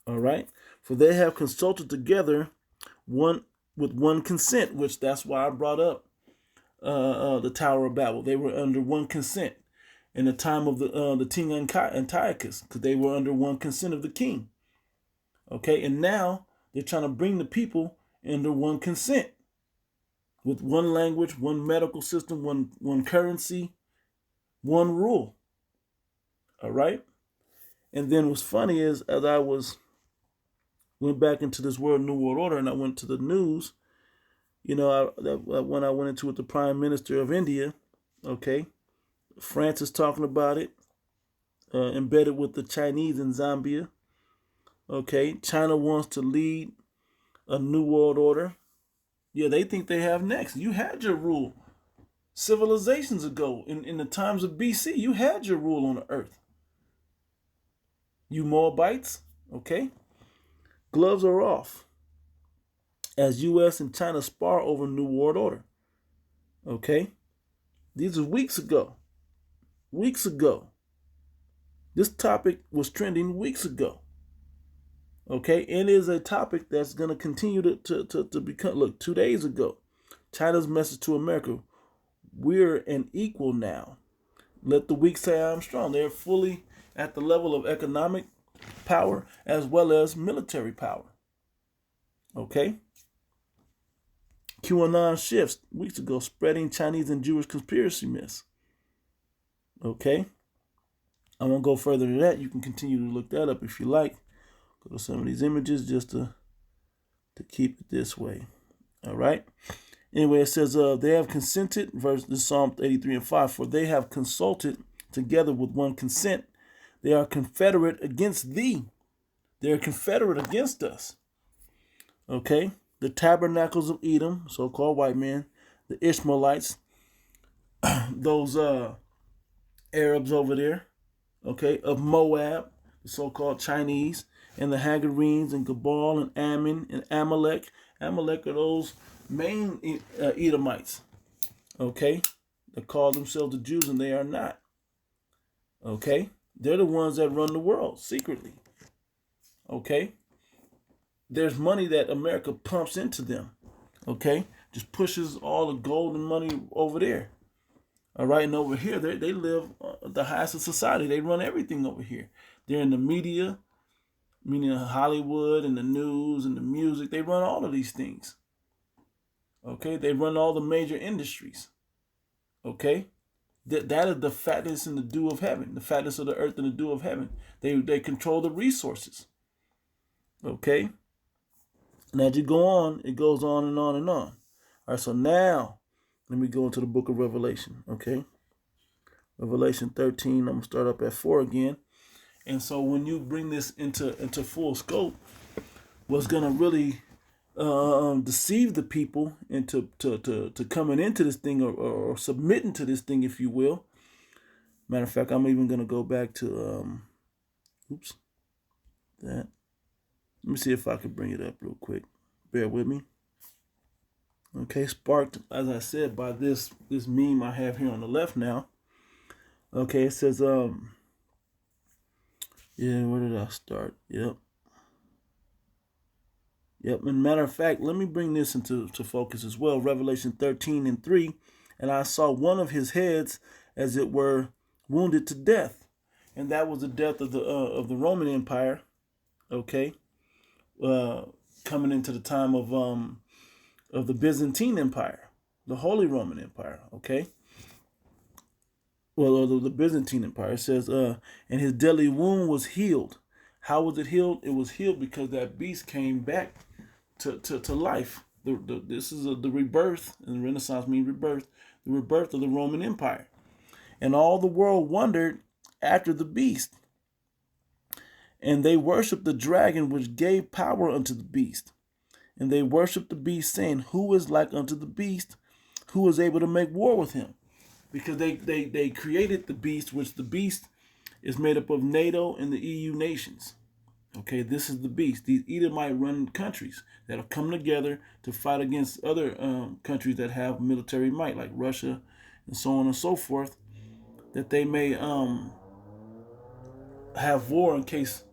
All right. For they have consulted together with one consent, which that's why I brought up the Tower of Babel. They were under one consent in the time of the King Antiochus, because they were under one consent of the king. Okay, and now they're trying to bring the people under one consent, with one language, one medical system, one currency, one rule. All right. And then what's funny is, as I went back into this New World Order, and I went to the news, when I went into it, the Prime Minister of India, okay, France is talking about it, embedded with the Chinese in Zambia. Okay, China wants to lead a New World Order. Yeah, they think they have next. You had your rule civilizations ago. In the times of BC, you had your rule on the earth. You Moabites, okay? Gloves are off as U.S. and China spar over New World Order. Okay? These are weeks ago. Weeks ago. This topic was trending weeks ago. Okay? And it is a topic that's going to continue to become. Look, 2 days ago, China's message to America: we're an equal now. Let the weak say I'm strong. They're fully at the level of economic power as well as military power. Okay? QAnon shifts weeks ago, spreading Chinese and Jewish conspiracy myths. Okay? I won't go further than that. You can continue to look that up if you like. Go to some of these images just to keep it this way. All right? Anyway, it says, they have consented, verse this Psalm 83 and 5, for they have consulted together with one consent. They are confederate against thee. They are confederate against us. Okay? The tabernacles of Edom, so-called white men, the Ishmaelites, those Arabs over there, okay, of Moab, the so-called Chinese, and the Hagarenes and Gebal and Ammon and Amalek. Amalek are those main Edomites, okay? They call themselves the Jews and they are not, okay? They're the ones that run the world secretly, okay? There's money that America pumps into them, okay? Just pushes all the gold and money over there. All right, and over here, they live the highest of society. They run everything over here. They're in the media, meaning Hollywood and the news and the music. They run all of these things. Okay, they run all the major industries. Okay, that is the fatness and the dew of heaven, the fatness of the earth and the dew of heaven. They control the resources. Okay, and as you go on, it goes on and on and on. All right, so now let me go into the book of Revelation. Okay, Revelation 13. I'm gonna start up at 4 again. And so when you bring this into full scope, what's gonna really deceive the people into to coming into this thing or submitting to this thing, if you will. Matter of fact, I'm even gonna go back to that. Let me see if I can bring it up real quick. Bear with me. Okay, sparked, as I said, by this meme I have here on the left now. Okay, it says yeah, where did I start? Yep. And matter of fact, let me bring this into focus as well. Revelation 13 and 3. And I saw one of his heads, as it were, wounded to death. And that was the death of the Roman Empire. Okay. Coming into the time of the Byzantine Empire, the Holy Roman Empire. Okay. Well, the Byzantine Empire. It says, and his deadly wound was healed. How was it healed? It was healed because that beast came back to life. This is the rebirth, and Renaissance means rebirth, the rebirth of the Roman Empire. And all the world wondered after the beast. And they worshiped the dragon, which gave power unto the beast. And they worshiped the beast, saying, Who is like unto the beast? Who is able to make war with him? Because they created the beast, which the beast is made up of NATO and the EU nations. Okay, this is the beast. These Edomite run countries that have come together to fight against other countries that have military might, like Russia and so on and so forth, that they may have war in case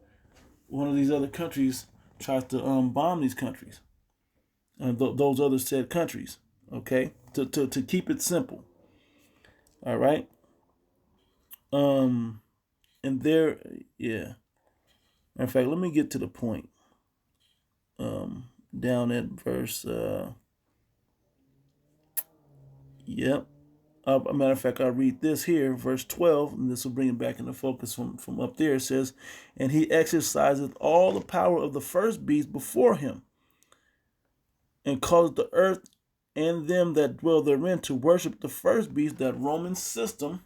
one of these other countries tries to bomb these countries, those other said countries. Okay, to keep it simple. All right. And there, yeah. In fact, let me get to the point. Down at verse, yep. A matter of fact, I'll read this here, verse 12, and this will bring it back into focus from up there. It says, And he exerciseth all the power of the first beast before him, and caused the earth and them that dwell therein to worship the first beast, that Roman system,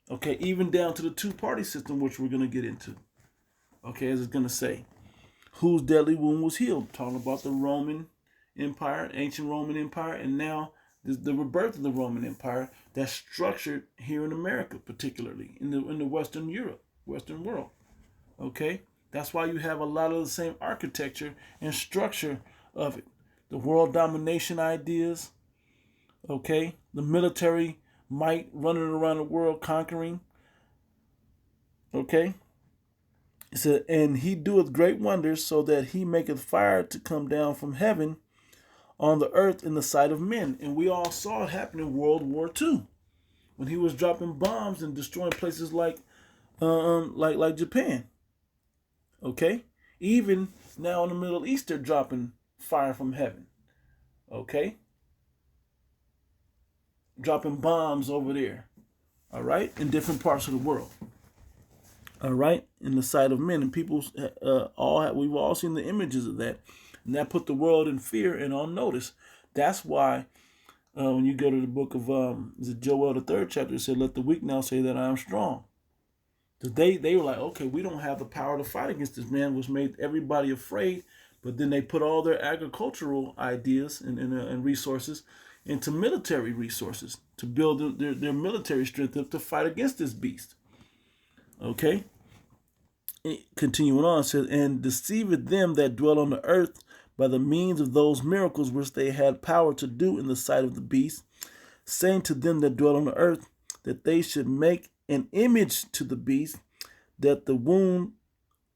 okay, even down to the two-party system, which we're going to get into, okay, as it's going to say, whose deadly wound was healed, talking about the Roman Empire, ancient Roman Empire, and now the rebirth of the Roman Empire that's structured here in America, particularly in the Western Europe, Western world. Okay, that's why you have a lot of the same architecture and structure of it. The world domination ideas, okay, the military might running around the world conquering. Okay, it said, and he doeth great wonders, so that he maketh fire to come down from heaven on the earth in the sight of men. And we all saw it happen in World War II, when he was dropping bombs and destroying places like Japan. Okay, even now in the Middle East, they're dropping fire from heaven. Okay, dropping bombs over there. All right, in different parts of the world. All right, in the sight of men, and people we've all seen the images of that, and that put the world in fear and on notice. That's why when you go to the book of is it Joel, the 3rd chapter, it said, "Let the weak now say that I am strong." Because they were like, okay, we don't have the power to fight against this man, which made everybody afraid. But then they put all their agricultural ideas and resources into military resources to build their military strength up to fight against this beast. Okay. Continuing on, it says, and deceiveth them that dwell on the earth by the means of those miracles which they had power to do in the sight of the beast, saying to them that dwell on the earth that they should make an image to the beast that the wound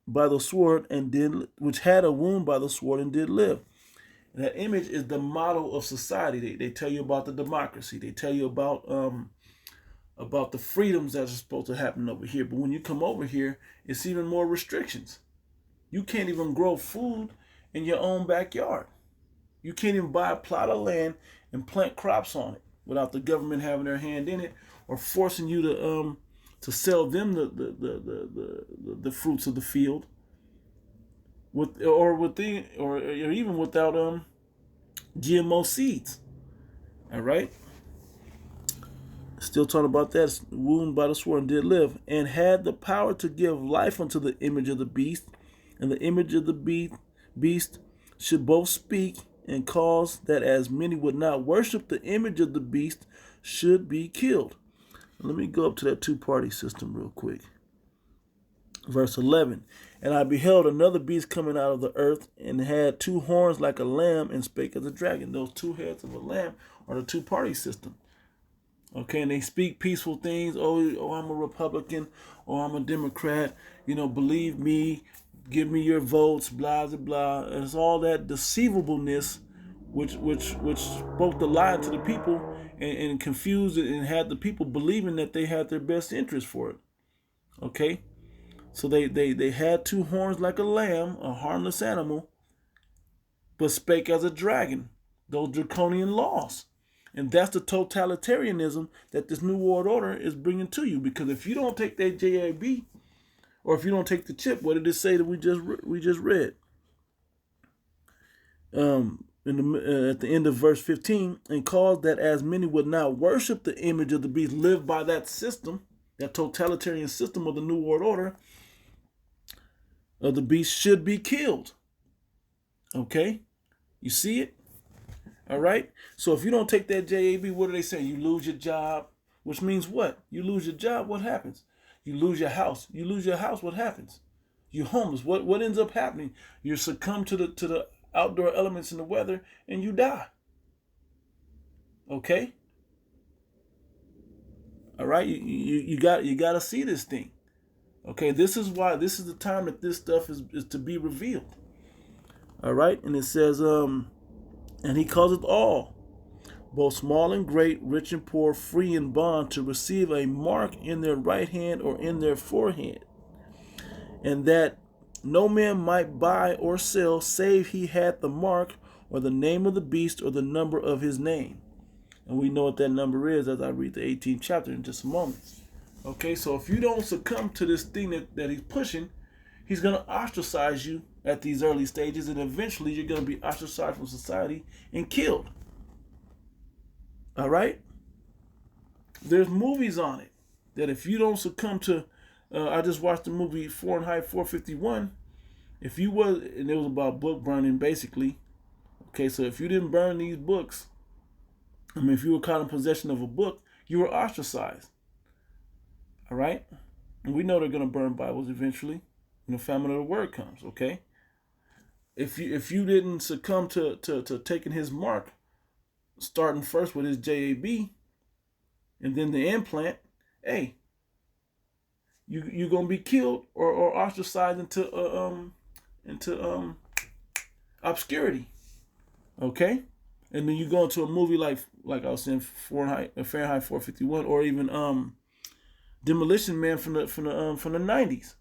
by the sword and did, which had a wound by the sword and did live. And that image is the model of society. They tell you about the democracy. They tell you about the freedoms that are supposed to happen over here. But when you come over here, it's even more restrictions. You can't even grow food in your own backyard. You can't even buy a plot of land and plant crops on it without the government having their hand in it or forcing you to sell them the fruits of the field or even without GMO seeds. All right. Still talking about that, wound by the sword and did live, and had the power to give life unto the image of the beast, and the image of the beast should both speak and cause that as many would not worship the image of the beast should be killed. Let me go up to that two-party system real quick. Verse 11, and I beheld another beast coming out of the earth, and had 2 horns like a lamb, and spake as a dragon. Those 2 heads of a lamb are the two-party system. Okay, and they speak peaceful things. Oh, I'm a Republican, or I'm a Democrat. Believe me, give me your votes, blah, blah, blah. It's all that deceivableness, which spoke the lie to the people and confused it and had the people believing that they had their best interest for it. Okay, so they had 2 horns like a lamb, a harmless animal, but spake as a dragon. Those draconian laws. And that's the totalitarianism that this New World Order is bringing to you. Because if you don't take that JAB, or if you don't take the chip, what did it say that we just read? At the end of verse 15, and caused that as many would not worship the image of the beast, live by that system, that totalitarian system of the New World Order, of the beast should be killed. Okay? You see it? All right? So if you don't take that JAB, what do they say? You lose your job, which means what? You lose your job, what happens? You lose your house. You lose your house, what happens? You're homeless. What ends up happening? You succumb to the outdoor elements in the weather and you die. Okay? All right? You got to see this thing. Okay, this is why this is the time that this stuff is to be revealed. All right, and it says, and he causeth all, both small and great, rich and poor, free and bond, to receive a mark in their right hand or in their forehead, and that no man might buy or sell, save he had the mark, or the name of the beast, or the number of his name. And we know what that number is as I read the 18th chapter in just a moment. Okay, so if you don't succumb to this thing that he's pushing, he's going to ostracize you at these early stages, and eventually you're going to be ostracized from society and killed. All right? There's movies on it that if you don't succumb to, I just watched the movie Fahrenheit 451. If you was, and it was about book burning basically. Okay, so if you didn't burn these books, I mean, if you were caught in possession of a book, you were ostracized. All right? And we know they're going to burn Bibles eventually when the famine of the word comes, okay? If you didn't succumb to taking his mark, starting first with his JAB and then the implant, hey, you're going to be killed or ostracized into obscurity, okay? And then you go into a movie like I was saying, Fahrenheit 451, or even Demolition Man from the 90s.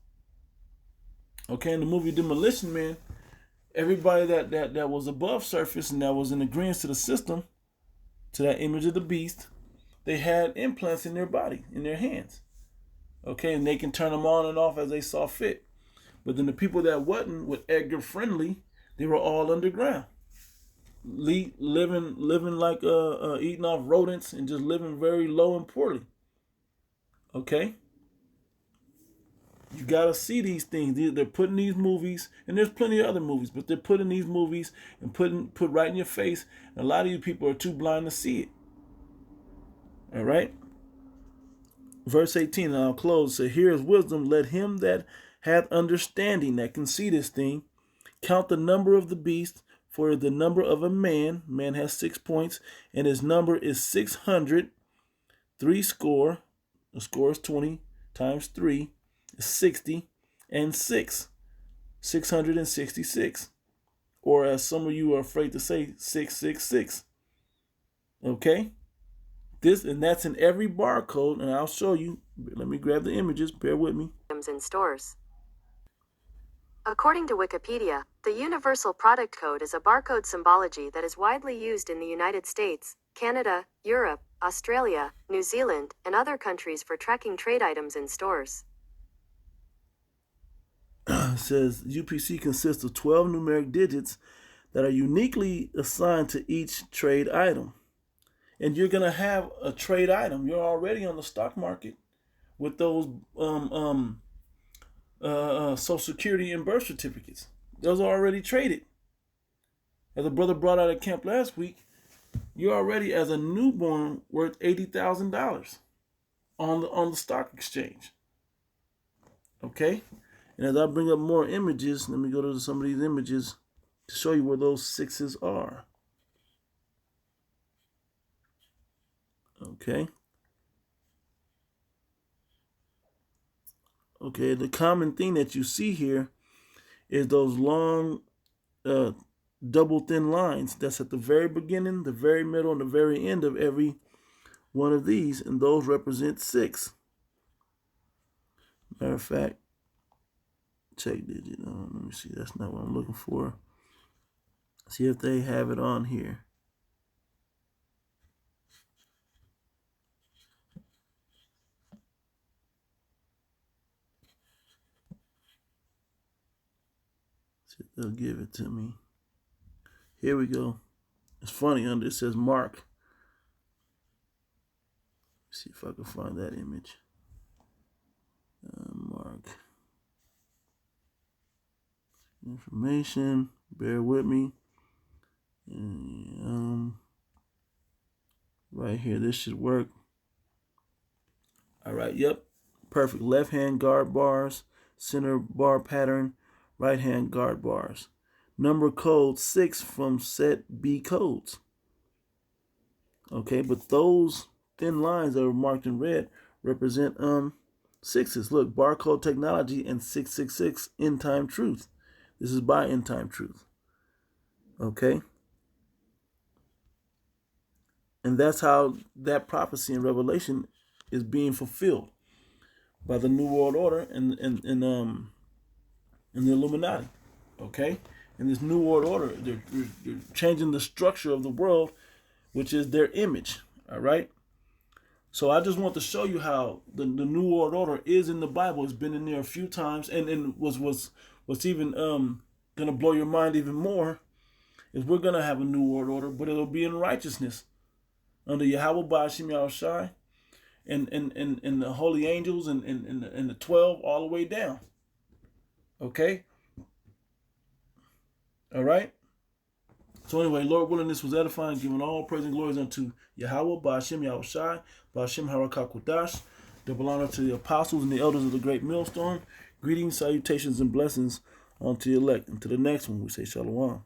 Okay, in the movie Demolition Man, everybody that was above surface and that was in agreement to the system, to that image of the beast, they had implants in their body, in their hands. Okay, and they can turn them on and off as they saw fit. But then the people that wasn't, with Edgar Friendly, they were all underground, living like eating off rodents and just living very low and poorly. Okay, you gotta see these things. They're putting these movies, and there's plenty of other movies, but they're putting these movies and put right in your face. And a lot of you people are too blind to see it. All right. Verse 18, and I'll close. So here is wisdom. Let him that hath understanding, that can see this thing, count the number of the beast, for the number of a man. Man has 6 points, and his number is 600. 60. The score is 20 times 3 is 60, and 6. 666. Or as some of you are afraid to say, 666. Okay? And that's in every barcode, and I'll show you. Let me grab the images. Bear with me. In stores. According to Wikipedia, the Universal Product Code is a barcode symbology that is widely used in the United States, Canada, Europe, Australia, New Zealand, and other countries for tracking trade items in stores. It says UPC consists of 12 numeric digits that are uniquely assigned to each trade item. And you're going to have a trade item. You're already on the stock market with those Social Security and birth certificates. Those are already traded. As a brother brought out at camp last week, you're already, as a newborn, worth $80,000 on the stock exchange. Okay? And as I bring up more images, let me go to some of these images to show you where those sixes are. Okay. Okay, the common thing that you see here is those long double thin lines. That's at the very beginning, the very middle, and the very end of every one of these, and those represent 6. Matter of fact, check digit. Let me see. That's not what I'm looking for. See if they have it on here. See if they'll give it to me. Here we go. It's funny, under it says Mark. Let's see if I can find that image. Mark. information. Bear with me. Right here, this should work. All right, yep, perfect. Left hand guard bars, center bar pattern, right hand guard bars. Number code 6 from set B codes. Okay, but those thin lines that are marked in red represent sixes. Look, barcode technology and 666 end time truth. This is by end time truth. Okay, and that's how that prophecy in Revelation is being fulfilled by the New World Order and the Illuminati. Okay, in this New World Order, they're changing the structure of the world, which is their image. All right. So I just want to show you how the New World Order is in the Bible. It's been in there a few times, and what's even gonna blow your mind even more is we're gonna have a New World Order, but it'll be in righteousness under Yahweh Ba'ashim Yahushai and the holy angels and the 12 all the way down. Okay? All right? So anyway, Lord willing, this was edifying, giving all praise and glories unto Yahweh, Ba'ashim Yahushai, Ba'ashim Harakakwadash, double honor to the apostles and the elders of the great millstone. Greetings, salutations, and blessings unto the elect. And to the next one, we say Shalom.